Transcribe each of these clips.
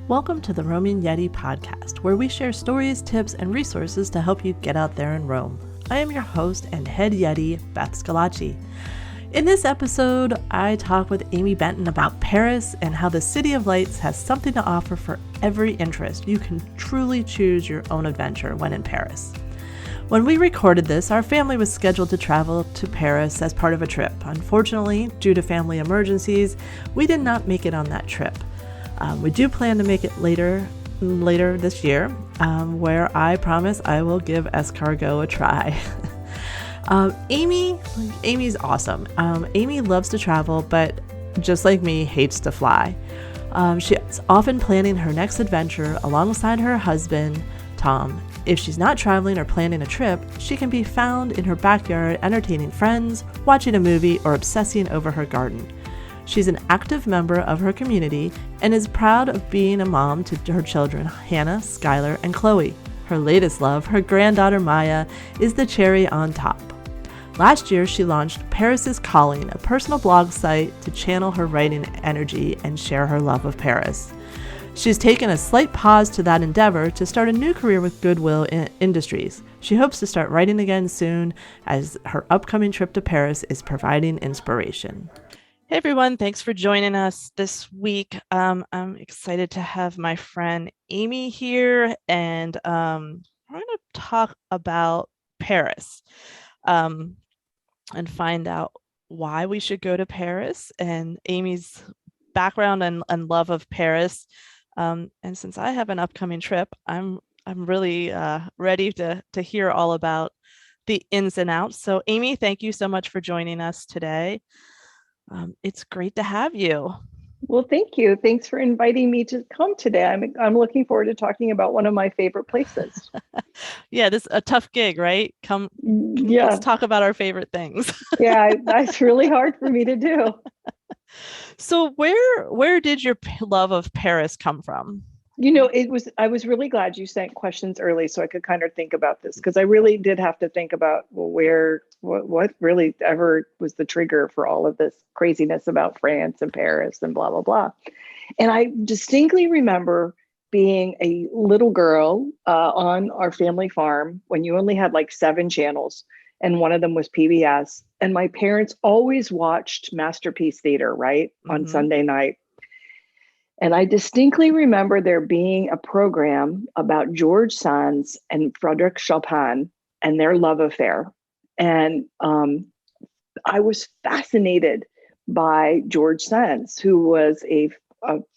Welcome to the Roaming Yeti podcast, where we share stories, tips, and resources to help you get out there and roam. I am your host and head Yeti, Beth Scalacci. In this episode, I talk with Amy Benton about Paris and how the City of Lights has something to offer for every interest. You can truly choose your own adventure when in Paris. When we recorded this, our family was scheduled to travel to Paris as part of a trip. Unfortunately, due to family emergencies, we did not make it on that trip. We do plan to make it later this year, where I promise I will give escargot a try. Amy's awesome. Amy loves to travel, but just like me, hates to fly. She's often planning her next adventure alongside her husband, Tom. If she's not traveling or planning a trip, she can be found in her backyard entertaining friends, watching a movie, or obsessing over her garden. She's an active member of her community and is proud of being a mom to her children, Hana, Skyler, and Chloe. Her latest love, her granddaughter Maya, is the cherry on top. Last year, she launched Paris is Calling, a personal blog site to channel her writing energy and share her love of Paris. She's taken a slight pause to that endeavor to start a new career with Goodwill Industries. She hopes to start writing again soon, as her upcoming trip to Paris is providing inspiration. Hey everyone, thanks for joining us this week. I'm excited to have my friend Amy here, and we're going to talk about Paris and find out why we should go to Paris and Amy's background and love of Paris. And since I have an upcoming trip, I'm really ready to hear all about the ins and outs. So Amy, thank you so much for joining us today. It's great to have you. Well, thank you. Thanks for inviting me to come today. I'm looking forward to talking about one of my favorite places. Yeah, this is a tough gig, right? Yeah. Let's talk about our favorite things. Yeah, that's really hard for me to do. So where did your love of Paris come from? You know, I was really glad you sent questions early so I could kind of think about this, because I really did have to think about, well, what really ever was the trigger for all of this craziness about France and Paris and blah, blah, blah. And I distinctly remember being a little girl on our family farm when you only had like 7 channels, and one of them was PBS. And my parents always watched Masterpiece Theater, right, on Sunday night. And I distinctly remember there being a program about George Sand and Frédéric Chopin and their love affair. And I was fascinated by George Sand, who was a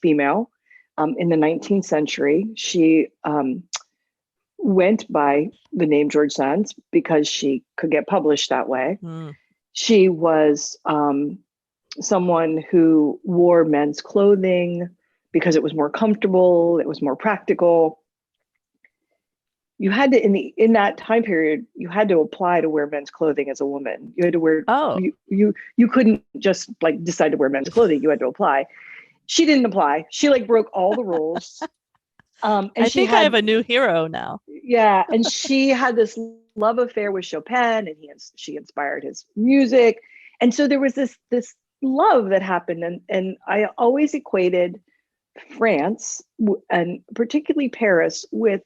female in the 19th century. She went by the name George Sand because she could get published that way. She was someone who wore men's clothing because it was more comfortable, it was more practical. You had to, in that time period, you had to apply to wear men's clothing as a woman. You had to wear, you couldn't just like decide to wear men's clothing, you had to apply. She didn't apply. She like broke all the rules. And I think I have a new hero now. Yeah, and she had this love affair with Chopin, and she inspired his music. And so there was this love that happened. And I always equated France, and particularly Paris, with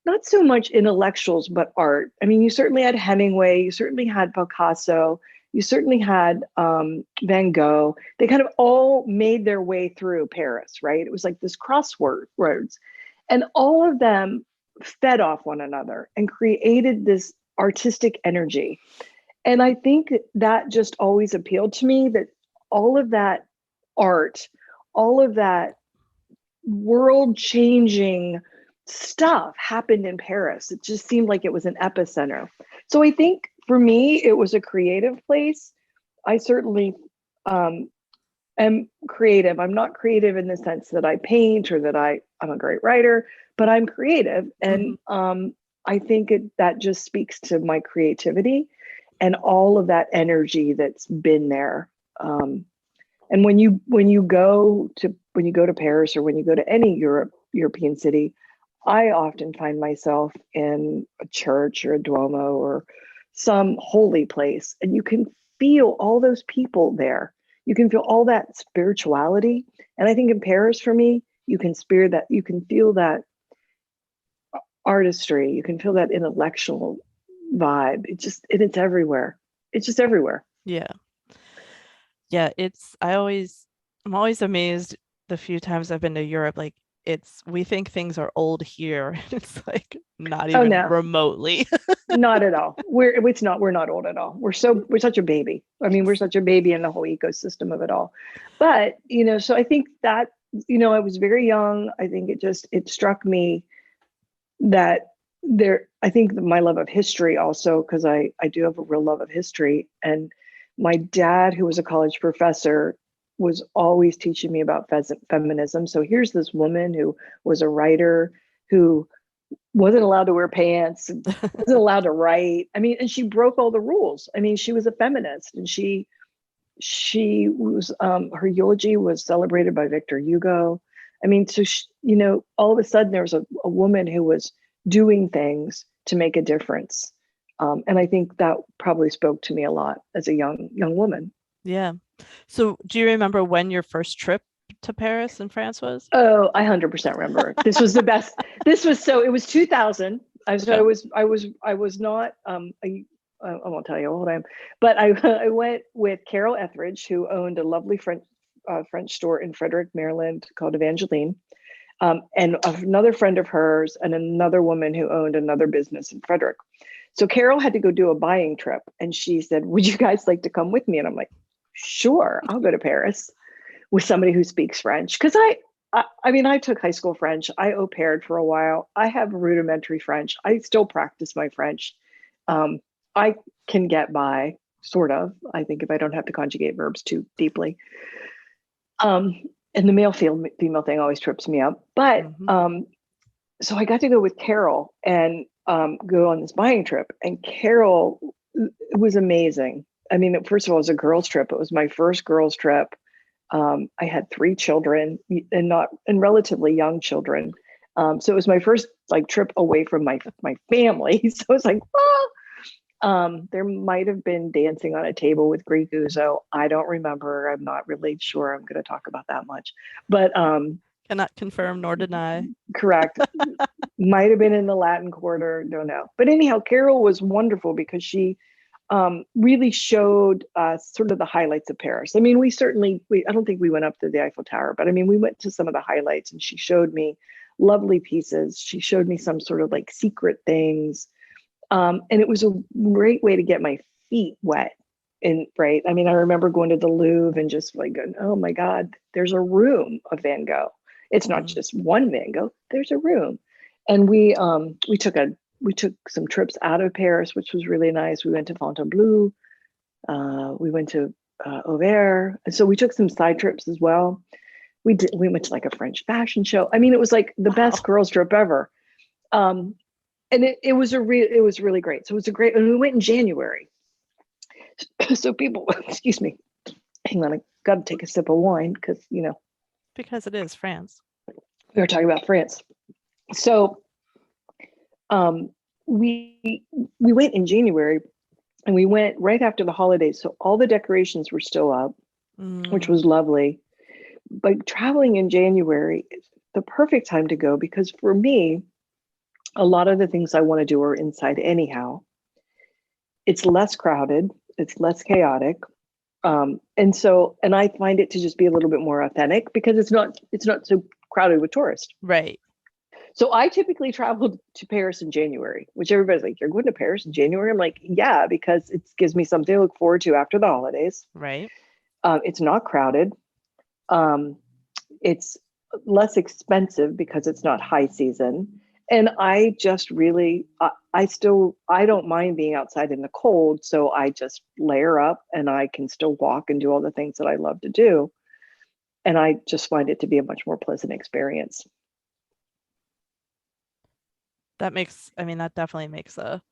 not so much intellectuals, but art. I mean, you certainly had Hemingway, you certainly had Picasso, you certainly had Van Gogh. They kind of all made their way through Paris, right? It was like this crossroads. And all of them fed off one another and created this artistic energy. And I think that just always appealed to me, that all of that art, all of that world-changing stuff happened in Paris. It just seemed like it was an epicenter. So I think for me, it was a creative place. I certainly am creative. I'm not creative in the sense that I paint or that I'm a great writer, but I'm creative. And I think that just speaks to my creativity and all of that energy that's been there. And when you go to Paris, or when you go to any European city, I often find myself in a church or a Duomo or some holy place, and you can feel all those people there. You can feel all that spirituality. And I think in Paris, for me, You can spear that, you can feel that artistry, you can feel that intellectual vibe. It's everywhere. It's just everywhere. Yeah. Yeah, I'm always amazed the few times I've been to Europe. Like we think things are old here. It's like not Oh even no, remotely. not at all. We're not old at all. We're such a baby. I mean, we're such a baby in the whole ecosystem of it all. But, so I think that, I was very young. I think it struck me that I think that my love of history also, because I do have a real love of history. And my dad, who was a college professor, was always teaching me about feminism. So here's this woman who was a writer, who wasn't allowed to wear pants, wasn't allowed to write. I mean, and she broke all the rules. I mean, she was a feminist, and she was, her eulogy was celebrated by Victor Hugo. I mean, so all of a sudden there was a woman who was doing things to make a difference, and I think that probably spoke to me a lot as a young woman. Yeah. So do you remember when your first trip to Paris and France was? Oh, I 100% remember. This was the best. It was 2000. Okay. I was not, I won't tell you how old I am, but I went with Carol Etheridge, who owned a lovely French store in Frederick, Maryland called Evangeline, and another friend of hers and another woman who owned another business in Frederick. So Carol had to go do a buying trip, and she said, "Would you guys like to come with me?" And I'm like, "Sure, I'll go to Paris with somebody who speaks French." Because I mean, I took high school French. I au paired for a while. I have rudimentary French. I still practice my French. I can get by, sort of, I think, if I don't have to conjugate verbs too deeply. And the male female thing always trips me up. But so I got to go with Carol and go on this buying trip. And Carol, it was amazing. I mean, first of all, it was a girls' trip. It was my first girls' trip. I had 3 children, and relatively young children. So it was my first trip away from my family. So it's like, there might have been dancing on a table with Greek ouzo. I don't remember. I'm not really sure I'm going to talk about that much, but cannot confirm nor deny. Correct. Might have been in the Latin Quarter. Don't know. But anyhow, Carol was wonderful because she really showed sort of the highlights of Paris. I mean, I don't think we went up to the Eiffel Tower, but I mean, we went to some of the highlights, and she showed me lovely pieces. She showed me some sort of secret things. And it was a great way to get my feet wet. Right. I mean, I remember going to the Louvre and just going, oh my God, there's a room of Van Gogh. It's not just one Van Gogh, there's a room. And we took some trips out of Paris, which was really nice. We went to Fontainebleau. We went to Auvers. And so we took some side trips as well. We went to a French fashion show. I mean, it was the best girls trip ever. And it was really great. So it was and we went in January. So people, excuse me, hang on, I got to take a sip of wine because it is France. We were talking about France. So we went in January, and we went right after the holidays. So all the decorations were still up, which was lovely. But traveling in January is the perfect time to go, because for me, a lot of the things I want to do are inside anyhow. It's less crowded, it's less chaotic. And I find it to just be a little bit more authentic because it's not so crowded with tourists. Right. So I typically traveled to Paris in January, which everybody's like, "You're going to Paris in January?" I'm like, yeah, because it gives me something to look forward to after the holidays. Right. It's not crowded. It's less expensive because it's not high season. And I just really, I don't mind being outside in the cold. So I just layer up, and I can still walk and do all the things that I love to do. And I just find it to be a much more pleasant experience. That definitely makes a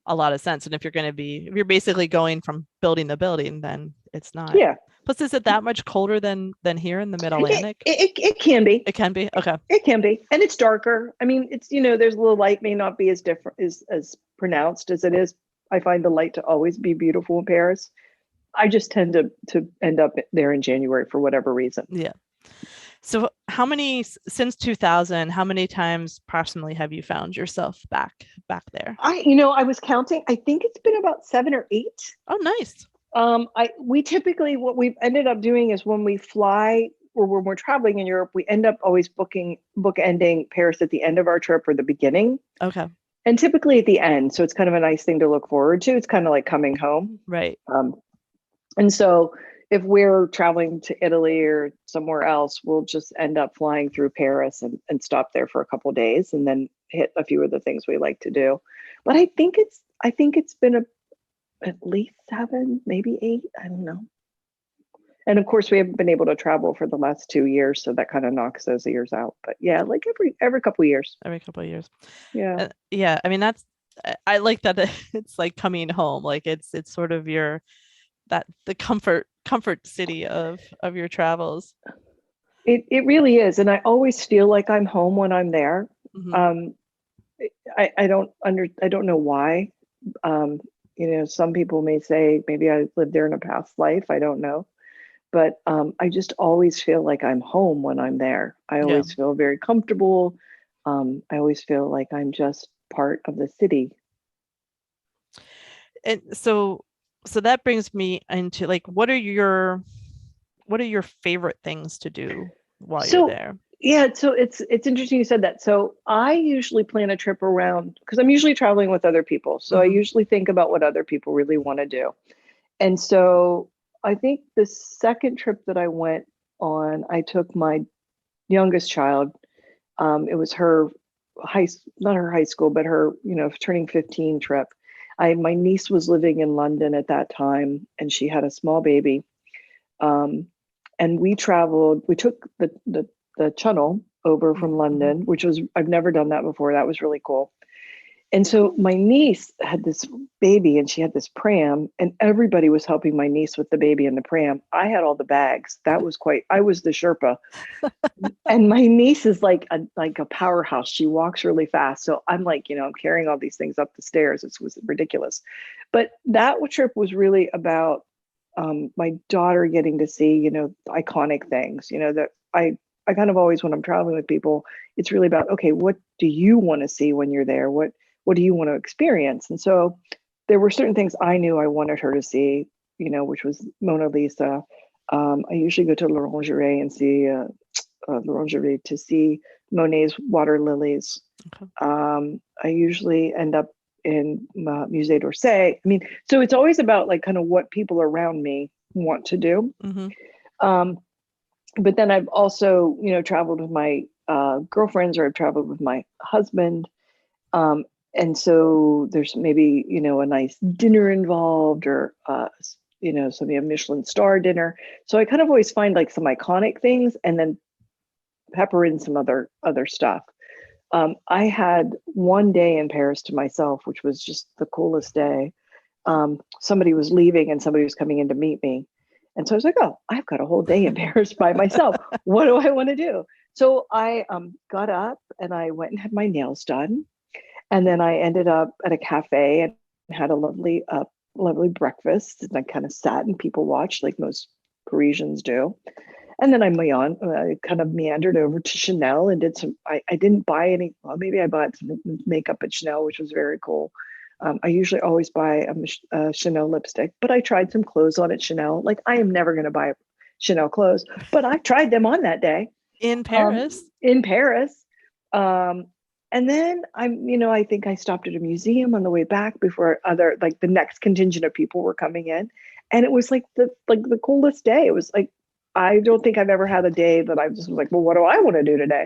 lot of sense. And if you're basically going from building to building, then it's not. Yeah. Plus, is it that much colder than here in the Mid-Atlantic? It can be. It can be. Okay. It can be. And it's darker. I mean, it's, there's a little light may not be as different, as pronounced as it is. I find the light to always be beautiful in Paris. I just tend to end up there in January for whatever reason. Yeah. So since 2000, how many times approximately have you found yourself back there? I was counting. I think it's been about 7 or 8. Oh, nice. We typically, what we've ended up doing is when we fly or when we're traveling in Europe, we end up always bookending Paris at the end of our trip or the beginning, Okay. and typically at the end. So it's kind of a nice thing to look forward to. It's kind of like coming home. Right. And so if we're traveling to Italy or somewhere else, we'll just end up flying through Paris and stop there for a couple of days and then hit a few of the things we like to do. But I think it's been at least 7, maybe 8. I don't know. And of course, we haven't been able to travel for the last 2 years, so that kind of knocks those years out. But yeah, like every couple of years. Every couple of years. Yeah. Yeah. I mean, I like that it's like coming home. Like it's sort of the comfort city of your travels. It really is, and I always feel like I'm home when I'm there. Mm-hmm. Um, I don't know why. Some people may say maybe I lived there in a past life. I don't know. But I just always feel like I'm home when I'm there. I Yeah. always feel very comfortable. I always feel like I'm just part of the city. And so that brings me into like, what are your favorite things to do while you're So there? yeah, so it's interesting you said that. So I usually plan a trip around because I'm usually traveling with other people. So I Mm-hmm. usually think about what other people really want to do. And so I think the second trip that I went on, I took my youngest child. It was her not her high school, but her, turning 15 trip. My niece was living in London at that time, and she had a small baby. Um, and we traveled. We took the channel over from Mm-hmm. London, which was I've never done that before. That was really cool. And so my niece had this baby and she had this pram, and everybody was helping my niece with the baby in the pram. I had all the bags. I was the Sherpa. And my niece is like a powerhouse. She walks really fast. So I'm like, I'm carrying all these things up the stairs. It was ridiculous. But that trip was really about my daughter getting to see, iconic things, that I kind of always, when I'm traveling with people, it's really about, okay, what do you want to see when you're there? What do you want to experience? And so there were certain things I knew I wanted her to see, which was Mona Lisa. I usually go to l'Orangerie and see l'Orangerie to see Monet's water lilies. Okay. I usually end up in Musée d'Orsay. I mean, so it's always about like kind of what people around me want to do. Mm-hmm. But then I've also, traveled with my girlfriends, or I've traveled with my husband. And so there's maybe, a nice dinner involved, or, maybe a Michelin star dinner. So I kind of always find like some iconic things and then pepper in some other stuff. I had one day in Paris to myself, which was just the coolest day. Somebody was leaving and somebody was coming in to meet me. And so I was like, oh, I've got a whole day in Paris by myself. What do I want to do? So I got up and I went and had my nails done. And then I ended up at a cafe and had a lovely breakfast. And I kind of sat and people watched like most Parisians do. And then I kind of meandered over to Chanel and did I didn't buy any, well, maybe I bought some makeup at Chanel, which was very cool. I usually always buy a Chanel lipstick, but I tried some clothes on at Chanel. Like I am never going to buy Chanel clothes, but I tried them on that day. In Paris. In Paris. And then I think I stopped at a museum on the way back before the next contingent of people were coming in. And it was like the coolest day. It was like, I don't think I've ever had a day that I just was like, well, what do I want to do today?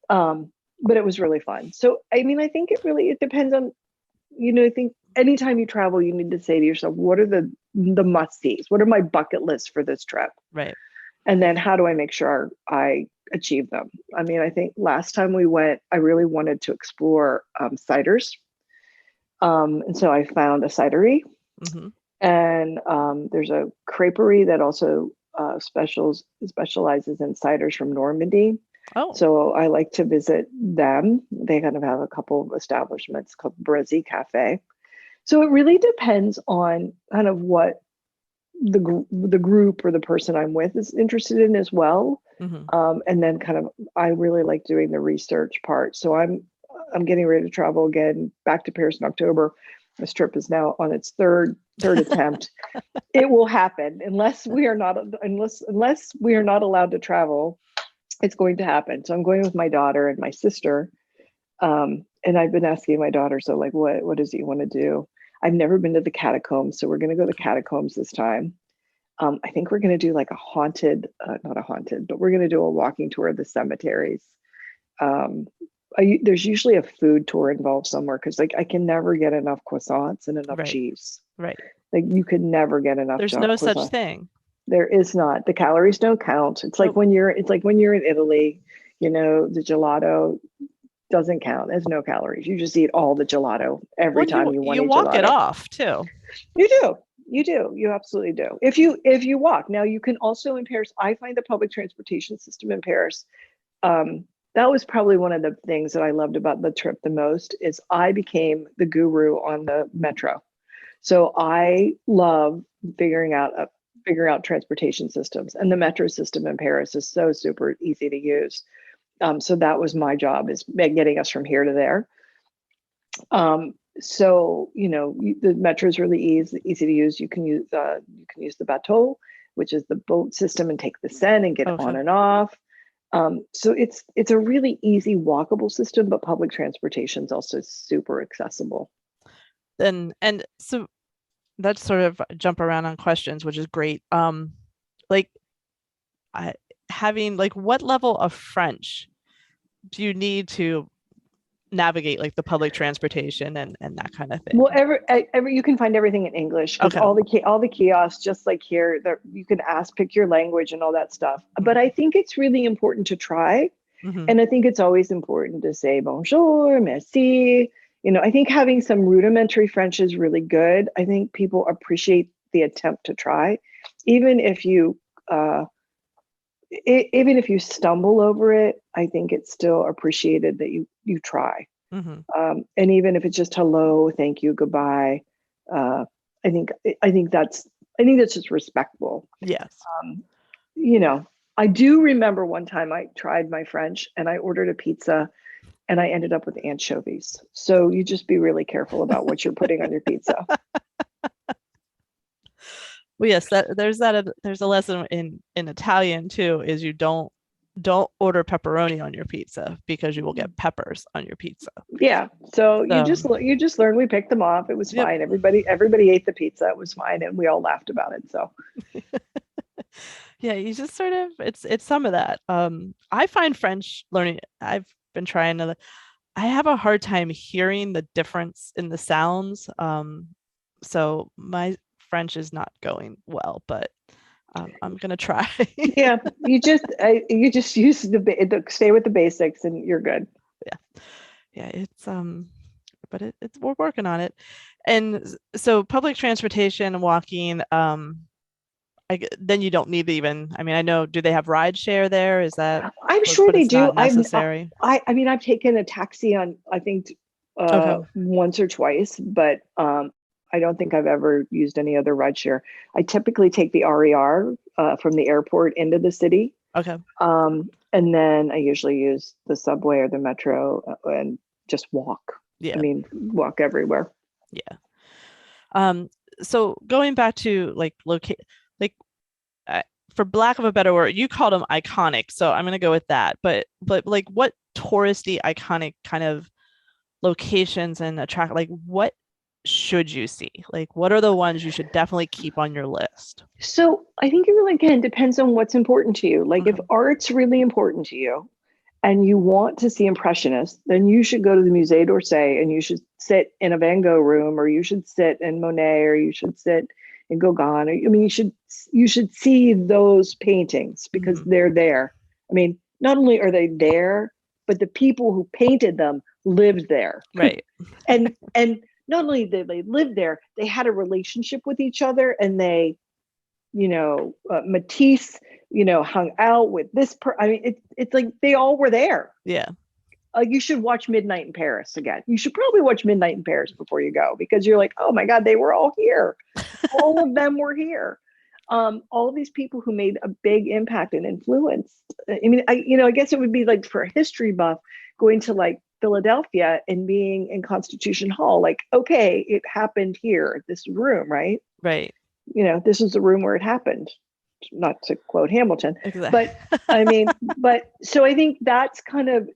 But it was really fun. So, I mean, I think it depends on, I think anytime you travel, you need to say to yourself, what are the must-sees? What are my bucket lists for this trip? Right. And then how do I make sure I achieve them? I mean, I think last time we went, I really wanted to explore ciders. And so I found a cidery. Mm-hmm. And there's a creperie that also specializes in ciders from Normandy. Oh. So I like to visit them. They kind of have a couple of establishments called Brezzi Cafe. So it really depends on kind of what the group or the person I'm with is interested in as well. Hmm. And then I really like doing the research part. So I'm getting ready to travel again back to Paris in October. This trip is now on its third attempt. It will happen unless we are not allowed to travel. It's going to happen. So I'm going with my daughter and my sister. And I've been asking my daughter, so like, what does he want to do? I've never been to the catacombs, so we're going to go to the catacombs this time. I think we're going to do like a haunted, not a haunted, but we're going to do a walking tour of the cemeteries. Um, there's usually a food tour involved somewhere because like I can never get enough croissants and enough Right. cheese. Right. Like you could never get enough. There's no such croissants. thing. There is not. The calories don't count. It's like when you're in Italy, the gelato doesn't count. There's no calories. You just eat all the gelato every time you want to eat walk gelato. it off too. You do. You absolutely do. If you walk. Now you can also in Paris, I find the public transportation system in Paris, that was probably one of the things that I loved about the trip the most is I became the guru on the metro. So I love figuring out transportation systems, and the metro system in Paris is so super easy to use. So that was my job, is getting us from here to there. So the metro is really easy to use. You can use the bateau, which is the boat system, and take the Seine and get on and off. So it's a really easy walkable system, but public transportation is also super accessible. And so that's sort of jump around on questions, which is great. Having like what level of French do you need to navigate like the public transportation and that kind of thing? Well, you can find everything in English because all the kiosks, just like here, you can pick your language and all that stuff. But I think it's really important to try. Mm-hmm. And I think it's always important to say bonjour, merci. I think having some rudimentary French is really good. I think people appreciate the attempt to try, even if you stumble over it. I think it's still appreciated that you try. Mm-hmm. And even if it's just hello, thank you, goodbye, I think that's just respectful. Yes. I do remember one time I tried my French and I ordered a pizza and I ended up with anchovies. So you just be really careful about what you're putting on your pizza. Well, yes, there's a lesson in Italian too, is you don't order pepperoni on your pizza because you will get peppers on your pizza. Yeah. So you just learn. We picked them off. It was fine. Everybody ate the pizza. It was fine, and we all laughed about it. So. Yeah, you just sort of it's some of that. I find French learning. I've been trying to. I have a hard time hearing the difference in the sounds. So my French is not going well, but I'm gonna try. Yeah, you just use stay with the basics, and you're good. Yeah. It's but it's we're working on it, and so public transportation, walking. Then you don't need to even. I mean, I know. Do they have ride share there? Is that? I'm sure they do. Not necessary. I mean, I've taken a taxi on I think once or twice, but I don't think I've ever used any other rideshare. I typically take the RER from the airport into the city. Okay. And then I usually use the subway or the metro and just walk. Yeah. I mean, walk everywhere. Yeah. So going back to for lack of a better word, you called them iconic. So I'm going to go with that. But like what touristy iconic kind of locations and attract, like what should you see? Like what are the ones you should definitely keep on your list? So I think it really, again, depends on what's important to you. Like if art's really important to you and you want to see Impressionists, then you should go to the Musée d'Orsay and you should sit in a Van Gogh room, or you should sit in Monet, or you should sit in Gauguin. I mean, you should see those paintings because they're there. I mean, not only are they there, but the people who painted them lived there. Right. and not only did they live there, they had a relationship with each other, and they, Matisse, hung out with this. I mean, it's like they all were there. Yeah. You should watch Midnight in Paris again. You should probably watch Midnight in Paris before you go, because you're like, oh my God, they were all here. All of them were here. all of these people who made a big impact and influenced. I mean, I guess it would be like for a history buff going to like Philadelphia and being in Constitution Hall, like, okay, it happened here, this room, right? Right. This is the room where it happened, not to quote Hamilton, Exactly. but I mean, but so I think that's kind of,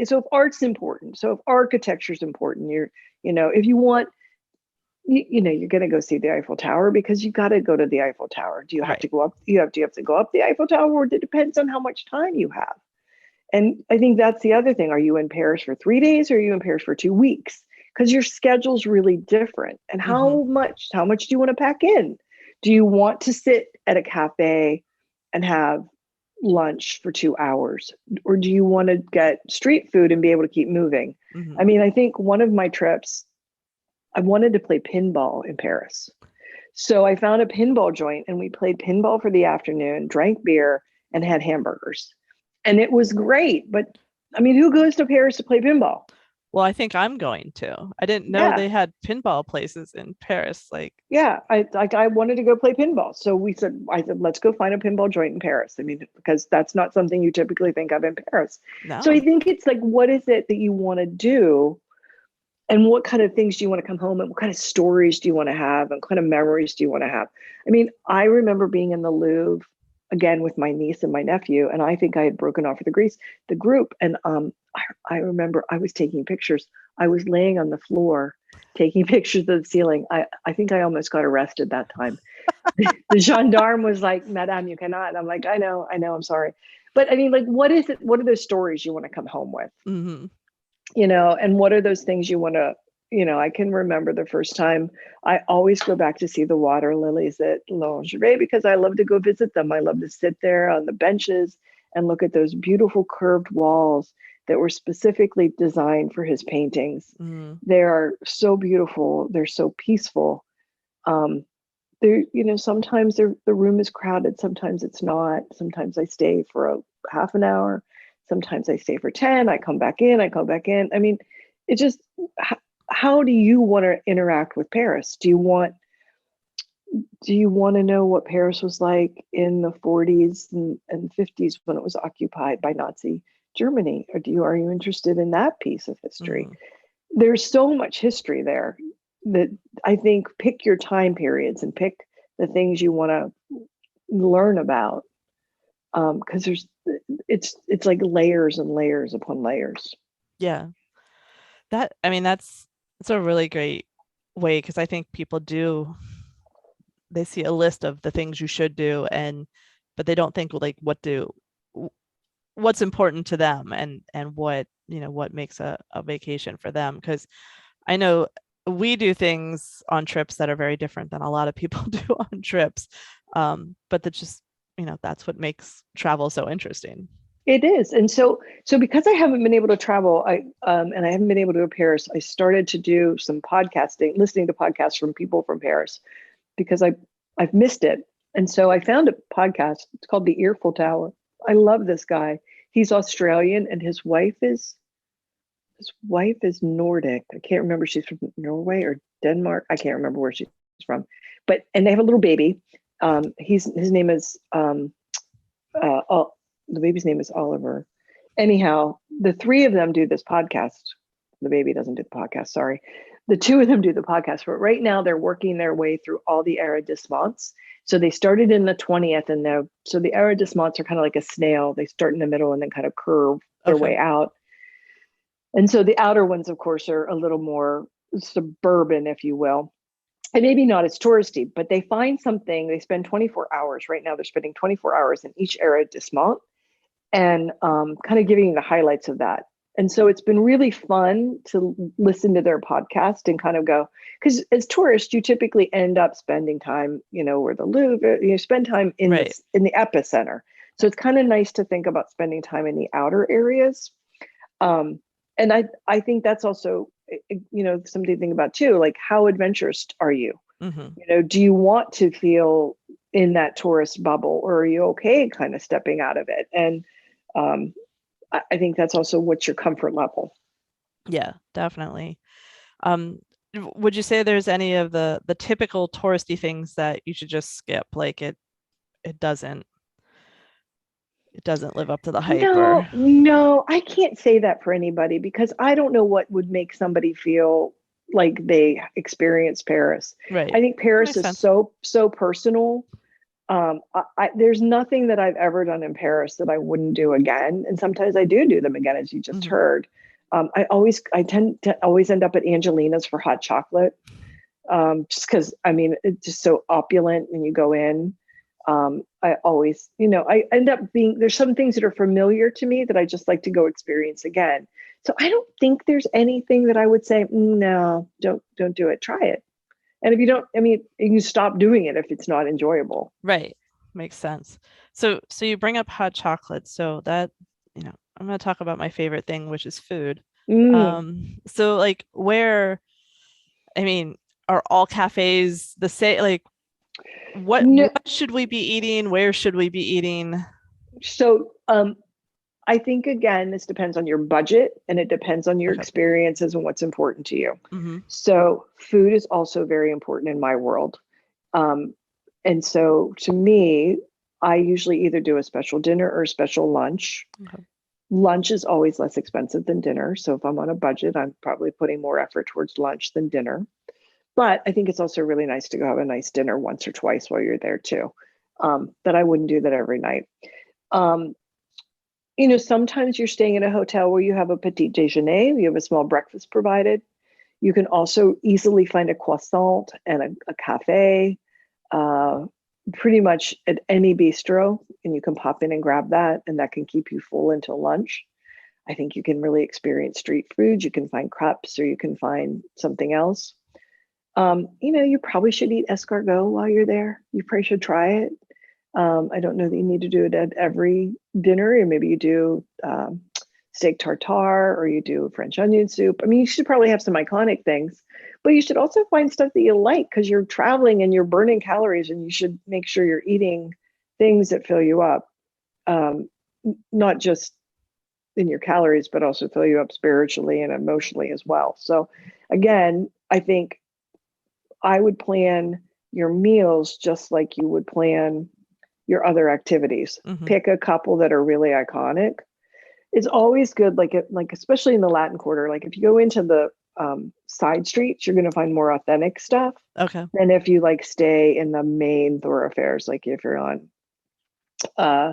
so if art's important, so if architecture is important, if you want, you're going to go see the Eiffel Tower because you got to go to the Eiffel Tower. Do you have Right. to go up? Do you have to go up the Eiffel Tower, or it depends on how much time you have? And I think that's the other thing. Are you in Paris for 3 days, or are you in Paris for 2 weeks? Because your schedule's really different. And how much do you want to pack in? Do you want to sit at a cafe and have lunch for 2 hours? Or do you want to get street food and be able to keep moving? I mean, I think one of my trips, I wanted to play pinball in Paris. So I found a pinball joint and we played pinball for the afternoon, drank beer, and had hamburgers. And it was great. But I mean, who goes to Paris to play pinball? Well, I think I'm going to. I didn't know Yeah. they had pinball places in Paris. Like, Yeah, I wanted to go play pinball. So I said, let's go find a pinball joint in Paris. I mean, because that's not something you typically think of in Paris. So I no. think it's like, what is it that you want to do? And what kind of things do you want to come home and what kind of stories do you want to have and what kind of memories do you want to have? I mean, I remember being in the Louvre again with my niece and my nephew, and I think I had broken off with the group. And I remember I was taking pictures. I was laying on the floor taking pictures of the ceiling. I think I almost got arrested that time. The gendarme was like, "Madame, you cannot." And I'm like, I know, I'm sorry. But I mean, like, what is it? What are those stories you want to come home with? And what are those things you want to, I can remember the first time. I always go back to see the water lilies at Lingerie because I love to go visit them. I love to sit there on the benches and look at those beautiful curved walls that were specifically designed for his paintings. They are so beautiful. They're so peaceful. Sometimes the room is crowded. Sometimes it's not. Sometimes I stay for a half an hour. Sometimes I stay for 10. I come back in. I mean, it's just, how do you want to interact with Paris? Do you want to know what Paris was like in the 40s and 50s when it was occupied by Nazi Germany? Or are you interested in that piece of history? There's so much history there that I think pick your time periods and pick the things you want to learn about. Because it's like layers and layers upon layers. Yeah. That's a really great way, because I think people they see a list of the things you should do, but they don't think like what's important to them, and what makes a vacation for them. Because I know we do things on trips that are very different than a lot of people do on trips. But that's what makes travel so interesting. It is. And so because I haven't been able to travel, and I haven't been able to go to Paris, I started to do some podcasting, listening to podcasts from people from Paris, because I've missed it. And so I found a podcast. It's called The Earful Tower. I love this guy. He's Australian and his wife is Nordic. I can't remember. She's from Norway or Denmark. I can't remember where she's from. And they have a little baby. His name is the baby's name is Oliver. Anyhow, the three of them do this podcast. The baby doesn't do the podcast, sorry. The two of them do the podcast, but right now they're working their way through all the arrondissements. So they started in the 20th, so the arrondissements are kind of like a snail. They start in the middle and then kind of curve their way out. And so the outer ones, of course, are a little more suburban, if you will. And maybe not as touristy, but they find something. They spend 24 hours. Right now, they're spending 24 hours in each arrondissement and kind of giving the highlights of that. And so it's been really fun to listen to their podcast and kind of go, because as tourists, you typically end up spending time, where the Louvre, you spend time in the epicenter. So it's kind of nice to think about spending time in the outer areas. And I think that's also, something to think about too, like how adventurous are you? Do you want to feel in that tourist bubble, or are you okay kind of stepping out of it? And I think that's also what's your comfort level. Yeah, definitely. Would you say there's any of the typical touristy things that you should just skip? Like it doesn't it doesn't live up to the hype or No, I can't say that for anybody because I don't know what would make somebody feel like they experience Paris. right. I think Paris Makes is sense. so personal. There's nothing that I've ever done in Paris that I wouldn't do again, and sometimes I do them again, as you just Hmm. heard. I tend to always end up at Angelina's for hot chocolate, just because I mean it's just so opulent when you go in. I always, I end up being there's some things that are familiar to me that I just like to go experience again. So I don't think there's anything that I would say, no, don't do it. Try it. And if you don't, I mean, you stop doing it if it's not enjoyable. Right. Makes sense. So you bring up hot chocolate. So that, I'm going to talk about my favorite thing, which is food. Mm. So like where, I mean, are all cafes the same? Like No, what should we be eating? Where should we be eating? so I think again, this depends on your budget and it depends on your Okay. experiences and what's important to you. Mm-hmm. So food is also very important in my world. Um, and so to me, I usually either do a special dinner or a special lunch. Okay. Lunch is always less expensive than dinner. So if I'm on a budget, I'm probably putting more effort towards lunch than dinner. But I think it's also really nice to go have a nice dinner once or twice while you're there too. But I wouldn't do that every night. Um, sometimes you're staying in a hotel where you have a petit déjeuner, you have a small breakfast provided. You can also easily find a croissant and a cafe uh, pretty much at any bistro, and you can pop in and grab that, and that can keep you full until lunch. I think you can really experience street food. You can find crepes or you can find something else. You probably should eat escargot while you're there. You probably should try it. I don't know that you need to do it at every dinner, or maybe you do steak tartare or you do French onion soup. I mean, you should probably have some iconic things, but you should also find stuff that you like because you're traveling and you're burning calories, and you should make sure you're eating things that fill you up, not just in your calories, but also fill you up spiritually and emotionally as well. So, again, I think I would plan your meals just like you would plan your other activities. Mm-hmm. Pick a couple that are really iconic. It's always good, like especially in the Latin Quarter. Like if you go into the side streets, you're going to find more authentic stuff Okay. than if you like stay in the main thoroughfares. Like if you're on, uh,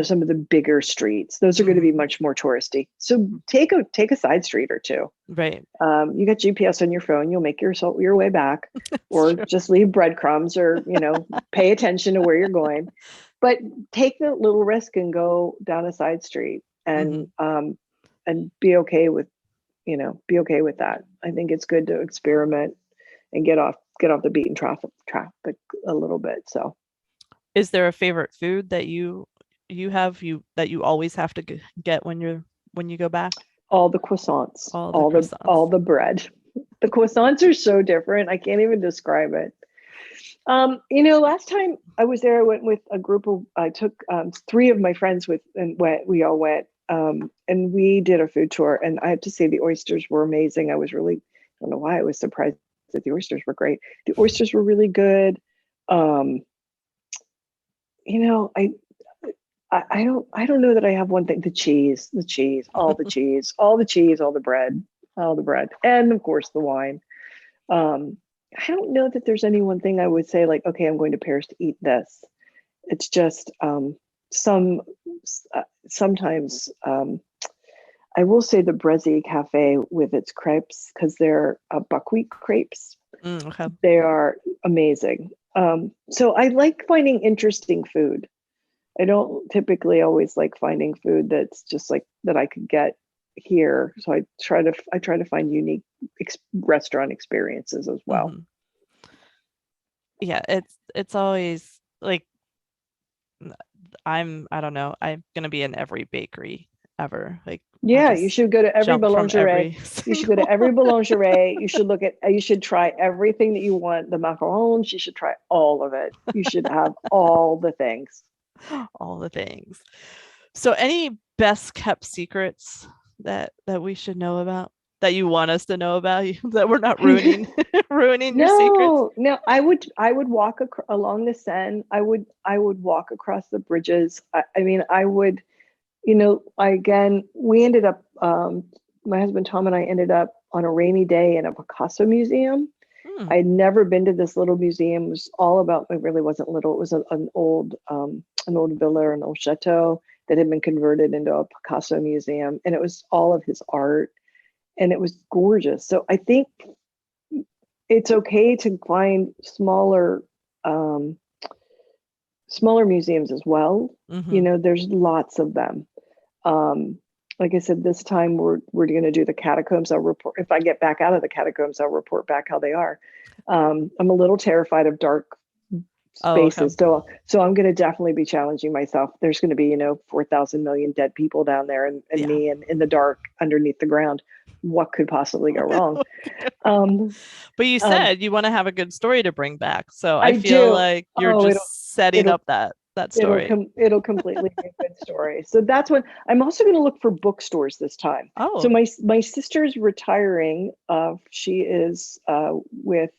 some of the bigger streets, those are going to be Mm-hmm. much more touristy. So take a side street or two. Right. You got GPS on your phone, you'll make your way back, That's or true. just leave breadcrumbs, or pay attention to where you're going. But take the little risk and go down a side street, Mm-hmm. and be okay with that. I think it's good to experiment and get off the beaten traffic a little bit. So Is there a favorite food that you always have to get when you go back? all the croissants, All the all croissants. the bread. The croissants are so different. I can't even describe it. Last time I was there, I went with a group of, I took three of my friends we all went, and we did a food tour. And I have to say, the oysters were amazing. I don't know why I was surprised that the oysters were great. The oysters were really good. Um, I don't know that I have one thing. The cheese, all the cheese, all the cheese, all the bread, and of course the wine. Um, I don't know that there's any one thing I would say like, okay, I'm going to Paris to eat this. It's just some sometimes I will say the Brezzy Cafe with its crepes, because they're buckwheat crepes. Okay. They are amazing. So I like finding interesting food. I don't typically always like finding food that's just like that I could get here. So I try to find unique restaurant experiences as well. Mm-hmm. Yeah, it's always like I don't know. I'm gonna be in every bakery ever. Like I'll Yeah, you just should go to every jump from boulangerie. every You should go to single every boulangerie. You should try everything that you want. The macarons, you should try all of it. You should have all the things. all the things. So any best kept secrets that we should know about? that you want us to know about you, that we're not ruining ruining your secrets? No, no, I would walk along the Seine. I would walk across the bridges. I mean, I would, we ended up, my husband Tom and I ended up on a rainy day in a Picasso museum. Hmm. I had never been to this little museum. It was all about, it really wasn't little. It was an old villa, an old chateau that had been converted into a Picasso museum. And it was all of his art, and it was gorgeous. So I think it's okay to find um, smaller museums as well. Mm-hmm. There's lots of them. Um, like I said, this time we're going to do the catacombs. I'll report if I get back out of the catacombs. I'll report back how they are. I'm a little terrified of dark Oh, okay. spaces, so I'm going to definitely be challenging myself. There's going to be 4,000 million dead people down there, and Yeah. me in the dark underneath the ground. What could possibly go wrong? Um, But you um, said you want to have a good story to bring back. So I I feel do. like you're Oh, just setting it'll up that story. it'll completely be a good story. So that's what I'm also going to look for bookstores this time. So Oh, my sister's retiring. She is with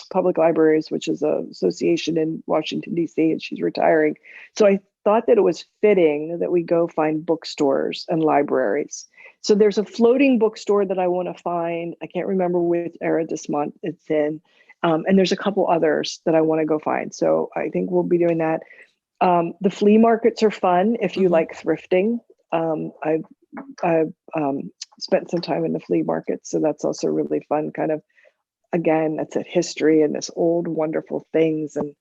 Public Libraries, which is an association in Washington D.C., and she's retiring. So I thought that it was fitting that we go find bookstores and libraries. So there's a floating bookstore that I want to find. I can't remember which arrondissement it's in. And there's a couple others that I want to go find. So I think we'll be doing that. The flea markets are fun if you mm-hmm. like thrifting. I've spent some time in the flea market, so that's also really fun. Kind of, again, that's a history and this old wonderful things, and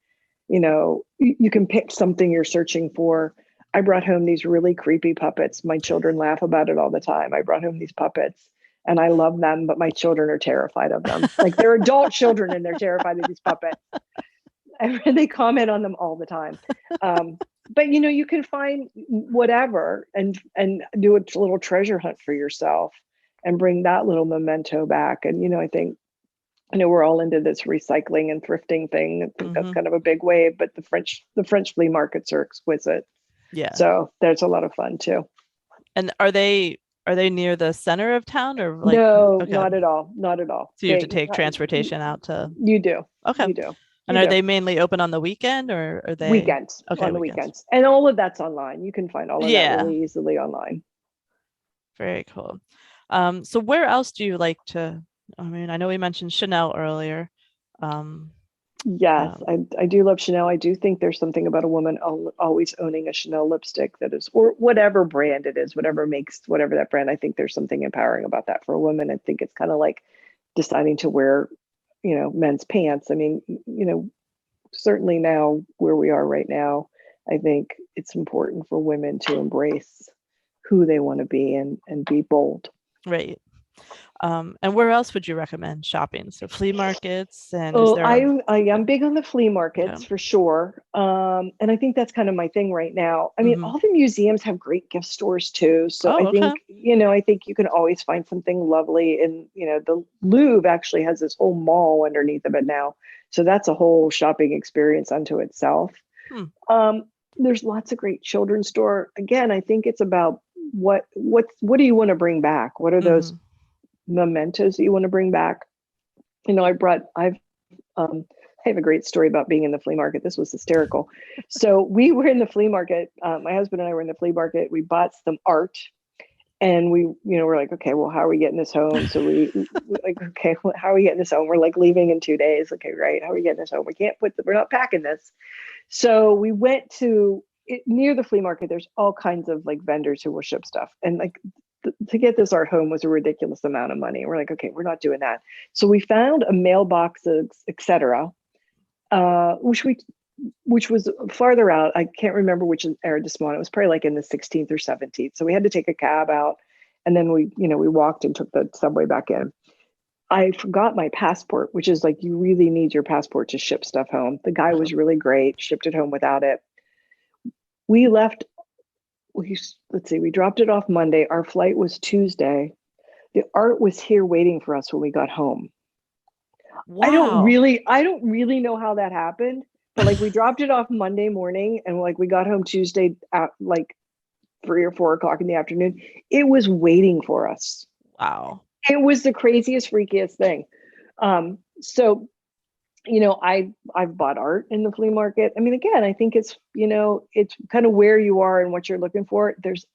you can pick something you're searching for. I brought home these really creepy puppets. My children laugh about it all the time. I brought home these puppets, and I love them, but my children are terrified of them. Like, they're adult children and they're terrified of these puppets. And they comment on them all the time. But you can find whatever and do a little treasure hunt for yourself and bring that little memento back. And I think we're all into this recycling and thrifting thing. I think that's Mm-hmm. kind of a big wave, but the French flea markets are exquisite. Yeah. So there's a lot of fun too. And are they near the center of town, or like, No, okay? not at all. Not at all. So you have to take transportation out to. You do. Okay. You do. And You are do. they mainly open on the weekend, or are they Weekends, okay, on the weekends? weekends. And all of that's online. You can find all of that Yeah, really easily online. very cool. So where else do you like to, I mean, I know we mentioned Chanel earlier. Um, Yes, um, I do love Chanel. I do think there's something about a woman always owning a Chanel lipstick that is, or whatever brand it is, whatever that brand. I think there's something empowering about that for a woman. I think it's kind of like deciding to wear, men's pants. I mean, certainly now where we are right now, I think it's important for women to embrace who they want to be and be bold. right. And where else would you recommend shopping? So flea markets, and is Oh, there I am big on the flea okay. markets for sure. And I think that's kind of my thing right now. I mean, Mm-hmm. all the museums have great gift stores too. So Oh, okay. I think you can always find something lovely. And, the Louvre actually has this whole mall underneath of it now. So that's a whole shopping experience unto itself. Hmm. Um, there's lots of great children's store. Again, I think it's about what do you want to bring back? What are those Mm-hmm. mementos that you want to bring back? Um, I have a great story about being in the flea market. This was hysterical. So we were in the flea market. My husband and I were in the flea market. We bought some art, and we're like, okay, well, how are we getting this home? So we like, okay, well, how are we getting this home? We're like leaving in 2 days. Okay, right. How are we getting this home? We're not packing this. So we went to near the flea market. There's all kinds of like vendors who will ship stuff, and like to get this art home was a ridiculous amount of money. We're like, okay, we're not doing that. So we found a mailbox, etc., which was farther out. I can't remember which arrondissement. It was probably like in the 16th or 17th. So we had to take a cab out, and then we walked and took the subway back in. I forgot my passport, which is like, you really need your passport to ship stuff home. The guy was really great, shipped it home without it. We left. Let's see, we dropped it off Monday. Our flight was Tuesday. The art was here waiting for us when we got home. Wow. I don't really know how that happened, but like, we dropped it off Monday morning, and like we got home Tuesday at like 3 or 4 o'clock in the afternoon. It was waiting for us. Wow. It was the craziest, freakiest thing. So I've bought art in the flea market. I mean, again, I think it's kind of where you are and what you're looking for. There's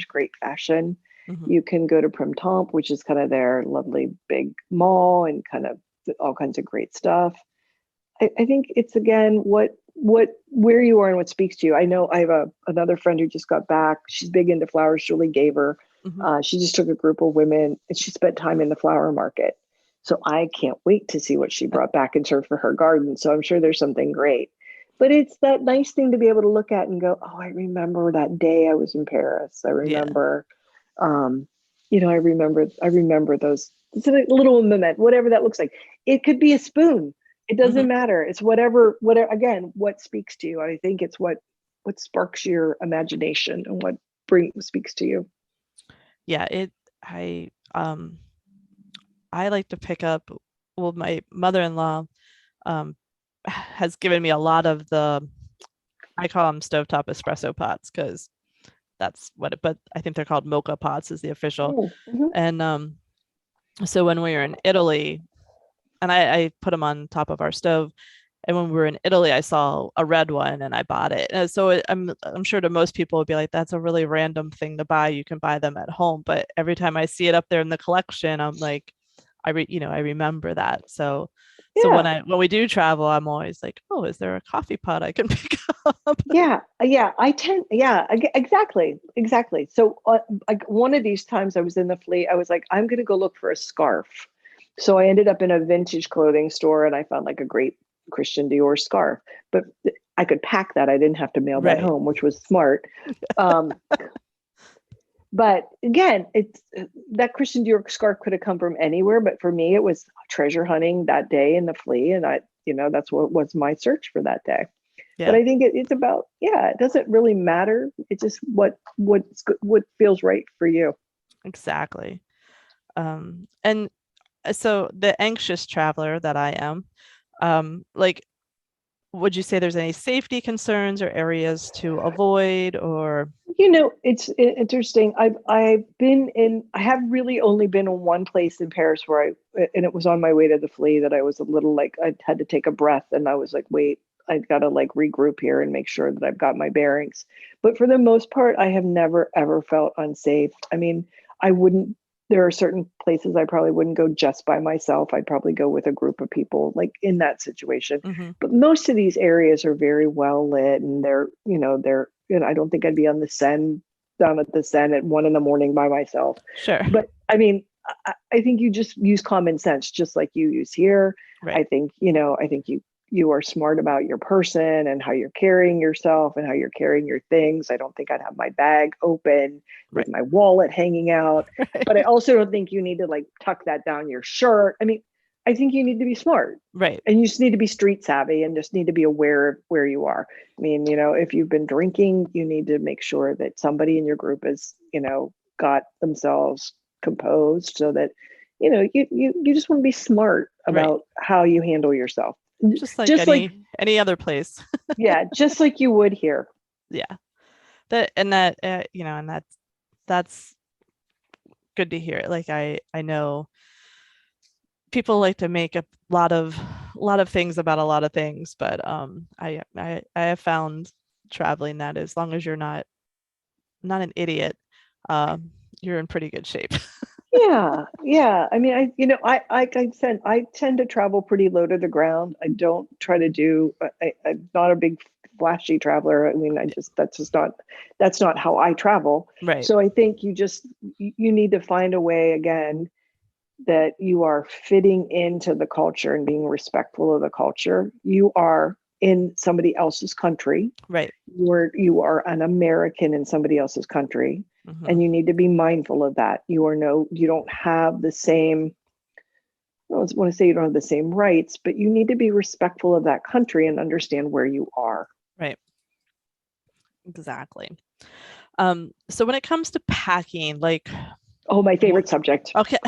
great fashion. Hmm. You can go to Printemps, which is kind of their lovely big mall, and kind of all kinds of great stuff. I think it's, again, where you are and what speaks to you. I know I have another friend who just got back. She's big into flowers. Julie gave her. Hmm. She just took a group of women and she spent time in the flower market. So I can't wait to see what she brought back and served for her garden. So I'm sure there's something great. But it's that nice thing to be able to look at and go, oh, I remember that day I was in Paris. I Yeah. remember, um, I remember those. It's a little moment, whatever that looks like. It could be a spoon. It doesn't Hmm. matter. It's whatever, again, what speaks to you. I think it's what sparks your imagination and what speaks to you. Yeah. I like to pick up, well, my mother-in-law um has given me a lot of I call them stovetop espresso pots because that's but I think they're called mocha pots is the official. Mm-hmm. And so when we were in Italy, and I put them on top of our stove. And when we were in Italy, I saw a red one and I bought it. And so I'm sure to most people would be like, that's a really random thing to buy. You can buy them at home. But every time I see it up there in the collection, I'm like, I remember that. So Yeah. when we do travel, I'm always like, oh, is there a coffee pot I can pick up? Yeah, exactly. So like one of these times I was in the fleet, I was like, I'm going to go look for a scarf. So I ended up in a vintage clothing store and I found like a great Christian Dior scarf, but I could pack that. I didn't have to mail that Right. home, which was smart. Um, but again, it's that Christian Dior scarf could have come from anywhere, but for me, it was treasure hunting that day in the flea, and that's what was my search for that day. But Yeah, I think it's about, yeah, it doesn't really matter. It's just what feels right for you. exactly. And so the anxious traveler that I am, like, would you say there's any safety concerns or areas to avoid or? It's interesting. I have really only been in one place in Paris and it was on my way to the flea that I was a little like, I had to take a breath and I was like, wait, I've got to like regroup here and make sure that I've got my bearings. But for the most part, I have never, ever felt unsafe. I mean, I wouldn't, there are certain places I probably wouldn't go just by myself. I'd probably go with a group of people like in that situation. Hmm. But most of these areas are very well lit and I don't think I'd be on the Seine, down at the Seine at 1 a.m. by myself. Sure. But I mean, I think you just use common sense, just like you use here. Right. I think you are smart about your person and how you're carrying yourself and how you're carrying your things. I don't think I'd have my bag open with Right. my wallet hanging out. But I Right. also don't think you need to like tuck that down your shirt. I mean, I think you need to be smart Right. and you just need to be street savvy and just need to be aware of where you are. I mean, if you've been drinking, you need to make sure that somebody in your group is, got themselves composed so that, you just want to be smart Right. about how you handle yourself. Just like Just like, any other place. yeah, just like you would here. Yeah. And that's good to hear. Like I know people like to make a lot of things about a lot of things, but I have found traveling that as long as you're not an idiot, you're in pretty good shape. Yeah. I mean, like I said, I tend to travel pretty low to the ground. I don't try to do. I'm not a big flashy traveler. I mean, that's not how I travel. Right. So I think you need to find a way again that you are fitting into the culture and being respectful of the culture. You are in somebody else's country. Right. You are an American in somebody else's country, Hmm. and you need to be mindful of that. You don't have the same. I don't want to say you don't have the same rights, but you need to be respectful of that country and understand where you are. Right. Exactly. So when it comes to packing, like, Oh, my favorite subject. okay,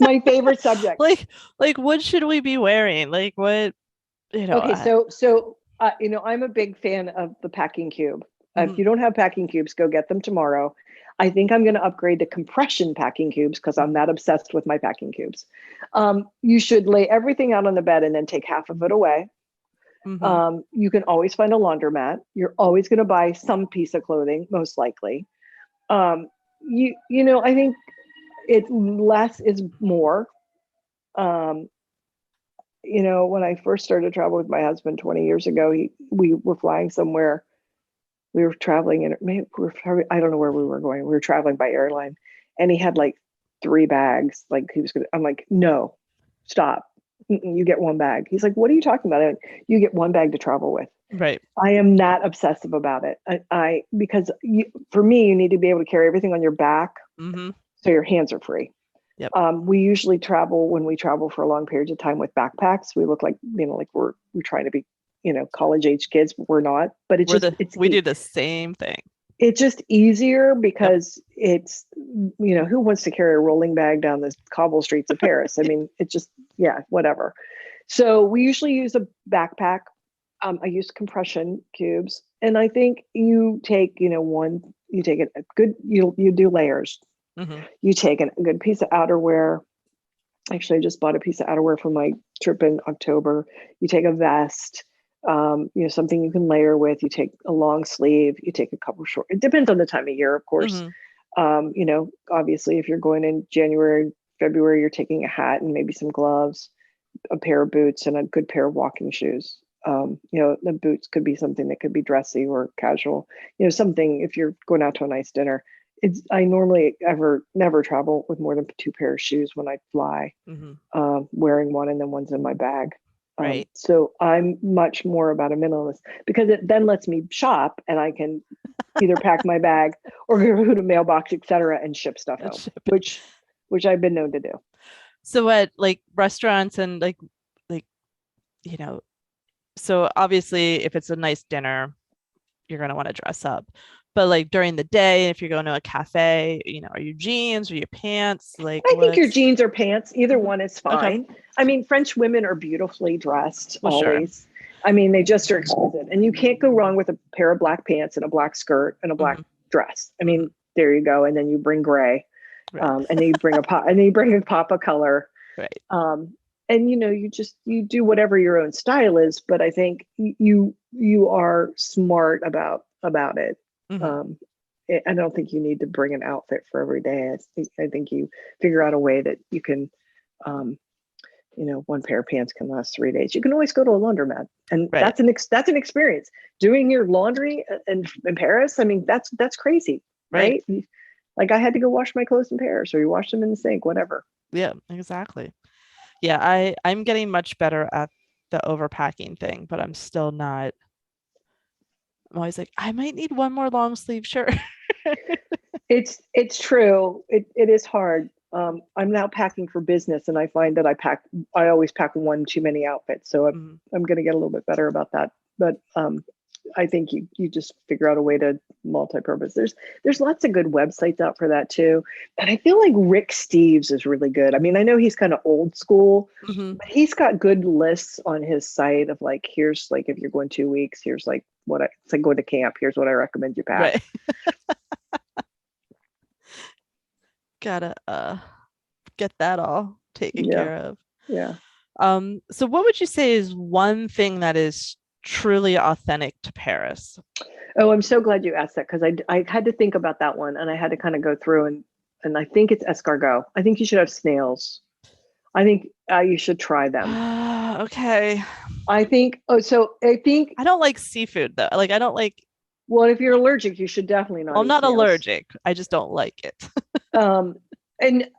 My favorite subject. like what should we be wearing? Like what, Okay, I'm a big fan of the packing cube. If mhm, you don't have packing cubes, go get them tomorrow. I think I'm going to upgrade to compression packing cubes because I'm that obsessed with my packing cubes. You should lay everything out on the bed and then take half of it away. You can always find a laundromat. You're always going to buy some piece of clothing, most likely. I think less is more. When I first started traveling with my husband 20 years ago, we were flying somewhere. We were traveling and I don't know where we were going. We were traveling by airline and he had like 3 bags. Like I'm like, no, stop. You get 1 bag. He's like, what are you talking about? You get 1 bag to travel with. Right. I am that obsessive about it. Because for me, you need to be able to carry everything on your back. So your hands are free. Yep. We usually when we travel for long periods of time with backpacks, we look like, like we're trying to be, college age kids, but we're not, but we do the same thing. It's just easier because it's, who wants to carry a rolling bag down the cobble streets of Paris? I mean, it's just, whatever. So we usually use a backpack. I use compression cubes, and I think you take, you do layers. You take a good piece of outerwear. Actually, I just bought a piece of outerwear for my trip in October. You take a vest, something you can layer with. You take a long sleeve. You take a couple short. It depends on the time of year, of course. Obviously, if you're going in January, February, you're taking a hat and maybe some gloves, a pair of boots, and a good pair of walking shoes. The boots could be something that could be dressy or casual. Something if you're going out to a nice dinner. I normally never travel with more than 2 pairs of shoes when I fly, wearing one and then one's in my bag. Right. So I'm much more about a minimalist because it then lets me shop and I can either pack my bag or go to mailbox, etc., and ship stuff home, which I've been known to do. So at like restaurants and so obviously if it's a nice dinner, you're going to want to dress up. But like during the day, if you're going to a cafe, are you jeans or your pants? Like I think your jeans or pants, either one is fine. Okay. I mean, French women are beautifully dressed always. Sure. I mean, they just are exquisite. And you can't go wrong with a pair of black pants and a black skirt and a black dress. I mean, there you go. And then you bring gray. Right. And then you bring a pop of color. Right. And you do whatever your own style is, but I think you are smart about it. I don't think you need to bring an outfit for every day. I think you figure out a way that you can, 1 pair of pants can last 3 days. You can always go to a laundromat, and that's an experience. Doing your laundry in Paris, I mean, that's crazy, right? Like I had to go wash my clothes in Paris, or you wash them in the sink, whatever. Yeah, exactly. Yeah, I'm getting much better at the overpacking thing, but I'm still not. I'm always like, I might need 1 more long sleeve shirt. It's true. It is hard. I'm now packing for business, and I find that I always pack 1 too many outfits. So I'm going to get a little bit better about that. But I think you just figure out a way to multi-purpose. There's lots of good websites out for that too. And I feel like Rick Steves is really good. I mean, I know he's kind of old school, but he's got good lists on his site of like, here's like, if you're going 2 weeks, here's like it's like going to camp. Here's what I recommend you pack. Right. Gotta get that all taken care of. Yeah. So what would you say is one thing that is truly authentic to Paris? Oh, I'm so glad you asked that, because I had to think about that one, and I had to kind of go through and I think it's escargot. I think you should have snails. I think you should try them. Okay. I think I don't like seafood though. Like I don't like. Well, if you're allergic, you should definitely not. Well, I'm not allergic. I just don't like it. And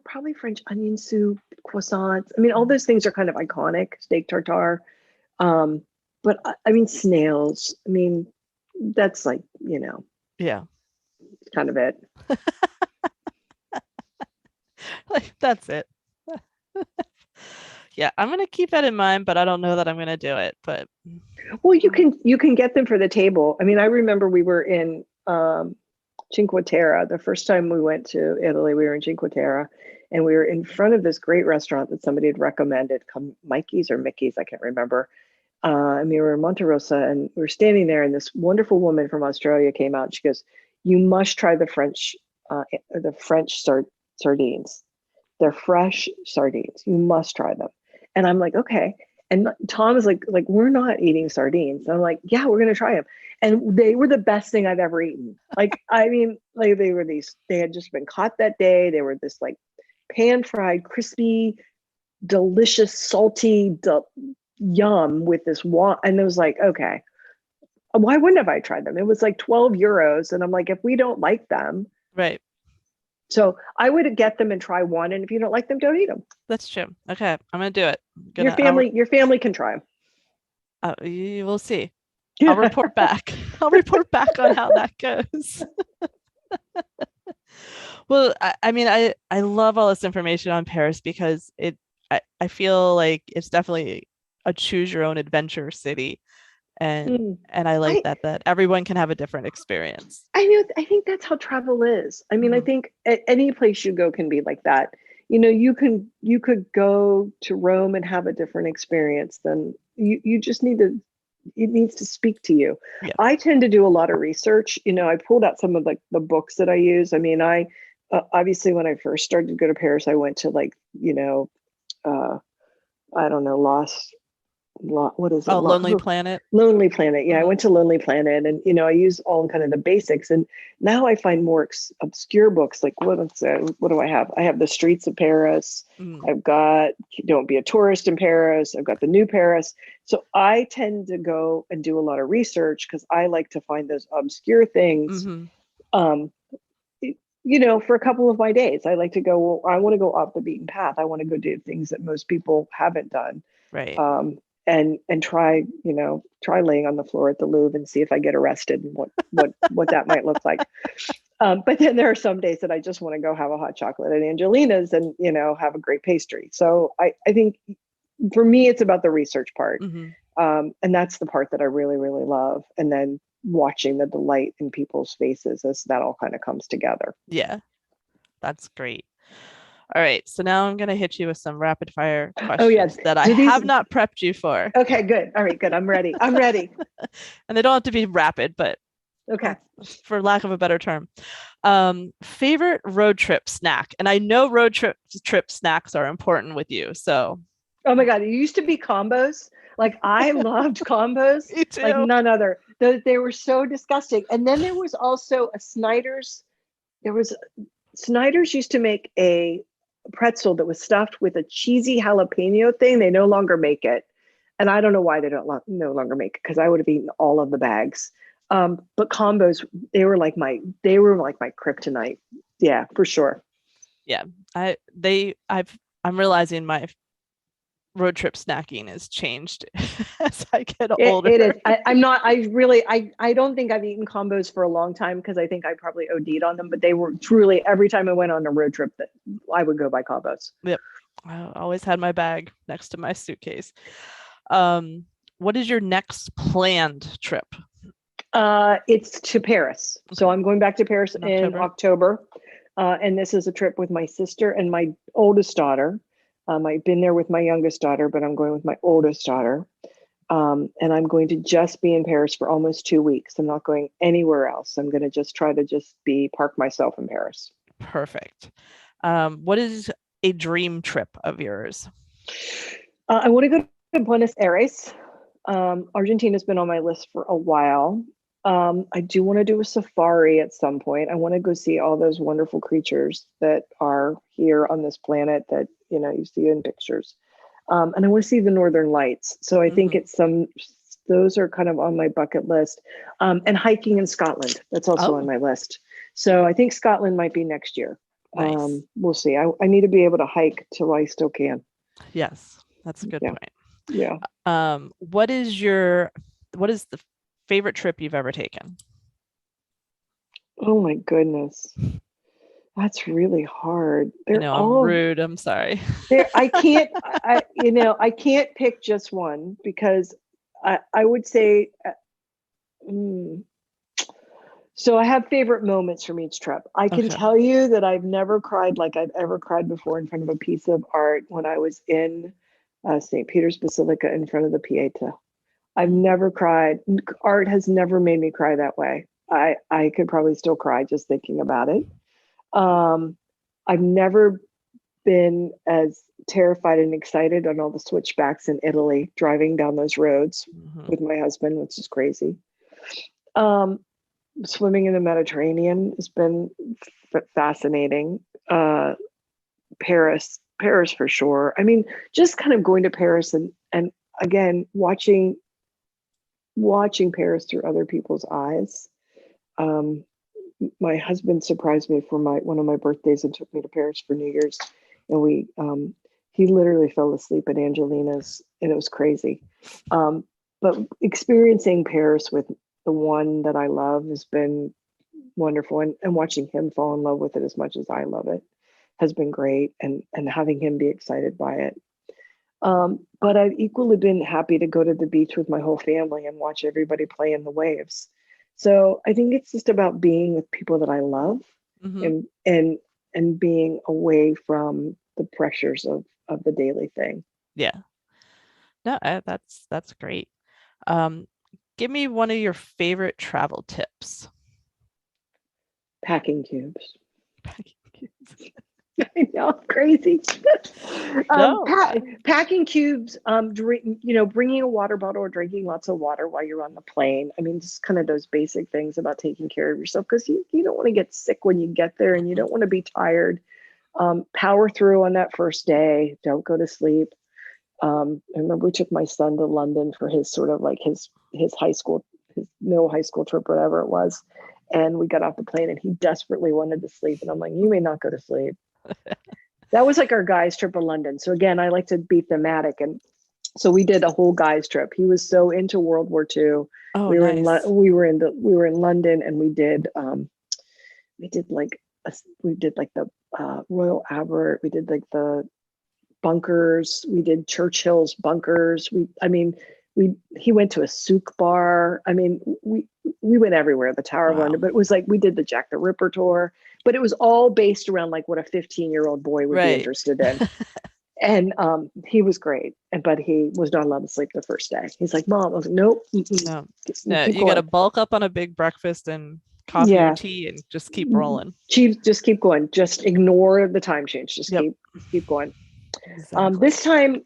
probably French onion soup, croissants. I mean, all those things are kind of iconic. Steak tartare. But I mean, snails. I mean, that's like, yeah, kind of it. Like that's it. Yeah, I'm gonna keep that in mind, but I don't know that I'm gonna do it. But well, you can get them for the table. I mean, I remember we were in Cinque Terre. The first time we went to Italy, we were in Cinque Terre, and we were in front of this great restaurant that somebody had recommended, called Mikey's or Mickey's, I can't remember. And we were in Monte Rosa, and we were standing there, and this wonderful woman from Australia came out. And she goes, you must try the French sardines. They're fresh sardines. You must try them. And I'm like, okay. And Tom is like, we're not eating sardines. And I'm like, yeah, we're gonna try them. And they were the best thing I've ever eaten. Like, I mean, like they had just been caught that day. They were this like pan fried, crispy, delicious, salty yum with this and it was like, okay, why wouldn't have I tried them? It was like 12 euros. And I'm like, if we don't like them, Right. so I would get them and try one. And if you don't like them, don't eat them. That's true. Okay. I'm going to do it. Your family can try them. You will see. I'll report back. I'll report back on how that goes. Well, I mean, I love all this information on Paris because I feel like it's definitely a choose your own adventure city. And I like that everyone can have a different experience. I think that's how travel is. I mean, I think any place you go can be like that. You know, you could go to Rome and have a different experience than you just it needs to speak to you. Yeah. I tend to do a lot of research. You know, I pulled out some of like the books that I use. I mean, I obviously when I first started to go to Paris, I went to like, you know, I don't know, what is it? Lonely Planet. Lonely Planet. Yeah, I went to Lonely Planet, and you know, I use all kind of the basics. And now I find more obscure books. Like what do I have? I have The Streets of Paris. I've got Don't Be a Tourist in Paris. I've got The New Paris. So I tend to go and do a lot of research because I like to find those obscure things. You know, for a couple of my days, I like to go. Well, I want to go off the beaten path. I want to go do things that most people haven't done. Right. And try laying on the floor at the Louvre and see if I get arrested and what that might look like. But then there are some days that I just want to go have a hot chocolate at Angelina's and, you know, have a great pastry. So I think for me, it's about the research part. And that's the part that I really, really love. And then watching the delight in people's faces as that all kind of comes together. Yeah, that's great. All right, so now I'm going to hit you with some rapid fire questions that I have not prepped you for. Okay, good. All right, good. I'm ready. And they don't have to be rapid, but okay, for lack of a better term. Favorite road trip snack? And I know road trip snacks are important with you, so. Oh my God, it used to be combos. Like I loved combos. Me too. Like none other. They were so disgusting. And then there was also a Snyder's. Snyder's used to make a pretzel that was stuffed with a cheesy jalapeno thing. They no longer make it. And I don't know why they don't no longer make it because I would have eaten all of the bags. But combos, they were like my kryptonite. Yeah, for sure. Yeah. I'm realizing my road trip snacking has changed as I get older. It is. I don't think I've eaten combos for a long time because I think I probably OD'd on them, but they were truly every time I went on a road trip that I would go buy combos. Yep. I always had my bag next to my suitcase. What is your next planned trip? It's to Paris. So I'm going back to Paris in October. And this is a trip with my sister and my oldest daughter. I've been there with my youngest daughter, but I'm going with my oldest daughter. And I'm going to just be in Paris for almost 2 weeks. I'm not going anywhere else. I'm going to just try to park myself in Paris. Perfect. What is a dream trip of yours? I want to go to Buenos Aires. Argentina's been on my list for a while. I do want to do a safari at some point. I want to go see all those wonderful creatures that are here on this planet that, you know, you see in pictures. And I want to see the Northern Lights. So I think those are kind of on my bucket list. And hiking in Scotland, that's also on my list. So I think Scotland might be next year. Nice. We'll see. I need to be able to hike till I still can. Yes, that's a good point. Yeah. What is the favorite trip you've ever taken? Oh my goodness. That's really hard. I'm rude. I'm sorry. I can't pick just one because I would say, so I have favorite moments from each trip. I can tell you that I've never cried like I've ever cried before in front of a piece of art when I was in St. Peter's Basilica in front of the Pieta. I've never cried. Art has never made me cry that way. I could probably still cry just thinking about it. I've never been as terrified and excited on all the switchbacks in Italy, driving down those roads with my husband, which is crazy. Swimming in the Mediterranean has been fascinating. Paris for sure. I mean, just kind of going to Paris and again, watching Paris through other people's eyes. My husband surprised me for one of my birthdays and took me to Paris for New Year's, and he literally fell asleep at Angelina's, and it was crazy. But experiencing Paris with the one that I love has been wonderful, and watching him fall in love with it as much as I love it has been great, and having him be excited by it. But I've equally been happy to go to the beach with my whole family and watch everybody play in the waves. So I think it's just about being with people that I love, and being away from the pressures of the daily thing. Yeah. No, that's great. Give me one of your favorite travel tips. Packing cubes. I know, crazy. Packing cubes, bringing a water bottle or drinking lots of water while you're on the plane. I mean, just kind of those basic things about taking care of yourself, because you don't want to get sick when you get there, and you don't want to be tired. Power through on that first day. Don't go to sleep. I remember we took my son to London for his sort of like his high school, his middle high school trip, whatever it was. And we got off the plane and he desperately wanted to sleep. And I'm like, you may not go to sleep. That was like our guys trip to London. So again, I like to be thematic. And so we did a whole guys trip. He was so into World War II. Oh, we were nice. we were in London, and we did like the Royal Albert. We did like the bunkers. We did Churchill's bunkers. He went to a souk bar. I mean, we went everywhere, the Tower of London, but it was like, we did the Jack the Ripper tour, but it was all based around like what a 15-year-old boy would be interested in. And he was great, but he was not allowed to sleep the first day. He's like, Mom. I was like, nope. No, you got to bulk up on a big breakfast and coffee or tea and just keep rolling. Just keep going. Just ignore the time change. Just keep going. Exactly. This time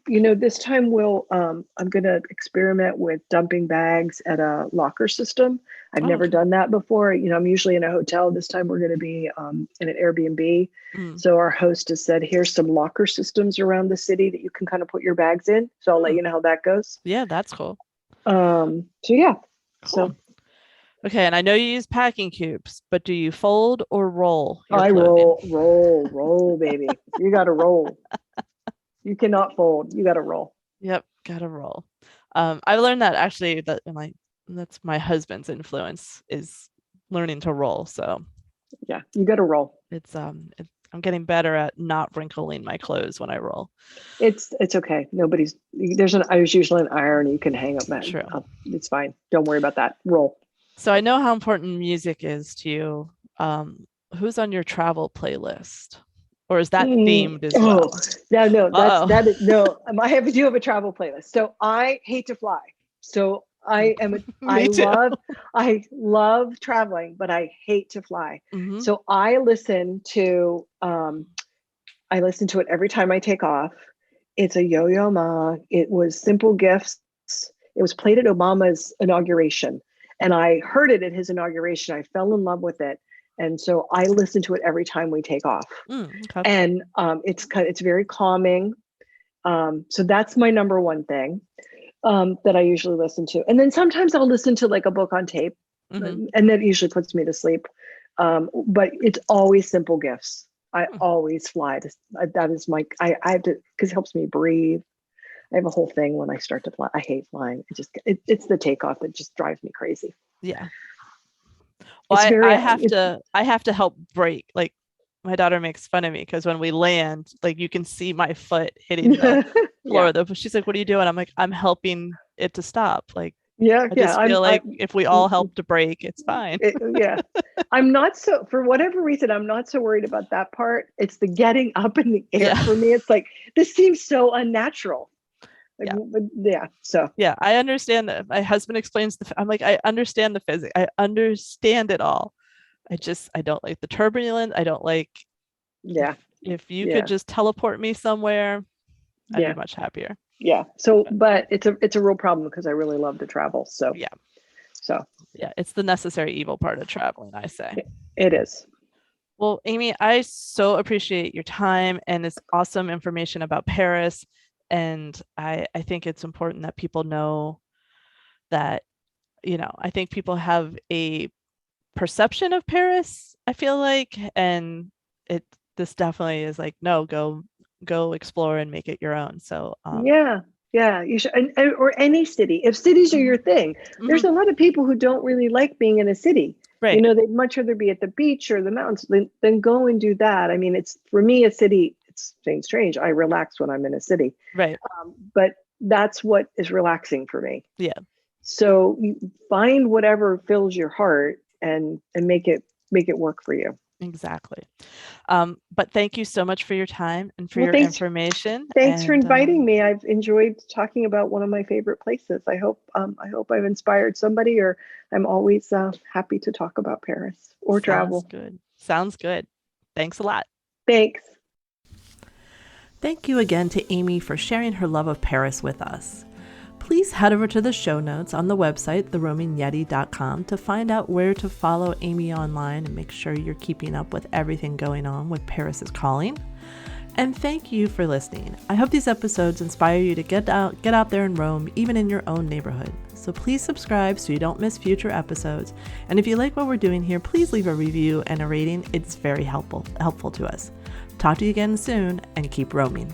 I'm going to experiment with dumping bags at a locker system. I've never done that before. I'm usually in a hotel. This time we're going to be in an Airbnb. So our host has said, here's some locker systems around the city that you can kind of put your bags in. So I'll let you know how that goes. Yeah, that's cool. So yeah. Cool. So. Okay, and I know you use packing cubes, but do you fold or roll? I roll, baby. You got to roll. You cannot fold. You got to roll. Yep, got to roll. I've learned that actually that's my husband's influence, is learning to roll. So yeah, you got to roll. I'm getting better at not wrinkling my clothes when I roll. It's okay. There's usually an iron you can hang up. True. It's fine. Don't worry about that. Roll. So I know how important music is to you. Who's on your travel playlist? Or is that themed as well? No. I do have a travel playlist. So I hate to fly. So I love traveling, but I hate to fly. Mm-hmm. So I listen to it every time I take off. It's a Yo-Yo Ma. It was Simple Gifts. It was played at Obama's inauguration, and I heard it at his inauguration. I fell in love with it. And so I listen to it every time we take off. Okay. And it's very calming. So that's my number one thing that I usually listen to. And then sometimes I'll listen to like a book on tape, and that usually puts me to sleep. But it's always Simple Gifts. I always fly. That is I have to, because it helps me breathe. I have a whole thing when I start to fly. I hate flying. It's the takeoff that just drives me crazy. Yeah. Well, I have to help brake. Like, my daughter makes fun of me because when we land, like, you can see my foot hitting the floor. She's like, "What are you doing?" I'm like, "I'm helping it to stop." Like, I just feel like if we all help to brake, it's fine. I'm not for whatever reason, I'm not so worried about that part. It's the getting up in the air for me. It's like, this seems so unnatural. Like, Yeah. yeah. So Yeah, I understand that. My husband explains I'm like, I understand the physics. I understand it all. I don't like the turbulence. I don't like yeah, if you could yeah, just teleport me somewhere, I'd be yeah, much happier. yeah. So, But but it's a real problem because I really love to travel. So, yeah, so yeah, it's the necessary evil part of traveling, I say. it is. Well, Amy, I so appreciate your time and this awesome information about Paris. And I think it's important that people know that, I think people have a perception of Paris, I feel like, and it this definitely is like, no, go explore and make it your own. So Yeah, yeah. You should, or any city. If cities are your thing, there's mhm, a lot of people who don't really like being in a city. right, They'd much rather be at the beach or the mountains than go and do that. I mean, it's for me a city. It's saying strange. I relax when I'm in a city, right, but that's what is relaxing for me. yeah, So you find whatever fills your heart and make it work for you. exactly. But thank you so much for your time and for Well, your information. thanks for And inviting me. I've enjoyed talking about one of my favorite places. I hope I've inspired somebody, or I'm always happy to talk about Paris or sounds travel. good. Sounds good. Thanks a lot. Thanks. Thank you again to Amy for sharing her love of Paris with us. Please head over to the show notes on the website, theroamingyeti.com, to find out where to follow Amy online and make sure you're keeping up with everything going on with Paris is Calling. And thank you for listening. I hope these episodes inspire you to get out there and roam, even in your own neighborhood. So please subscribe so you don't miss future episodes. And if you like what we're doing here, please leave a review and a rating. It's very helpful to us. Talk to you again soon, and keep roaming.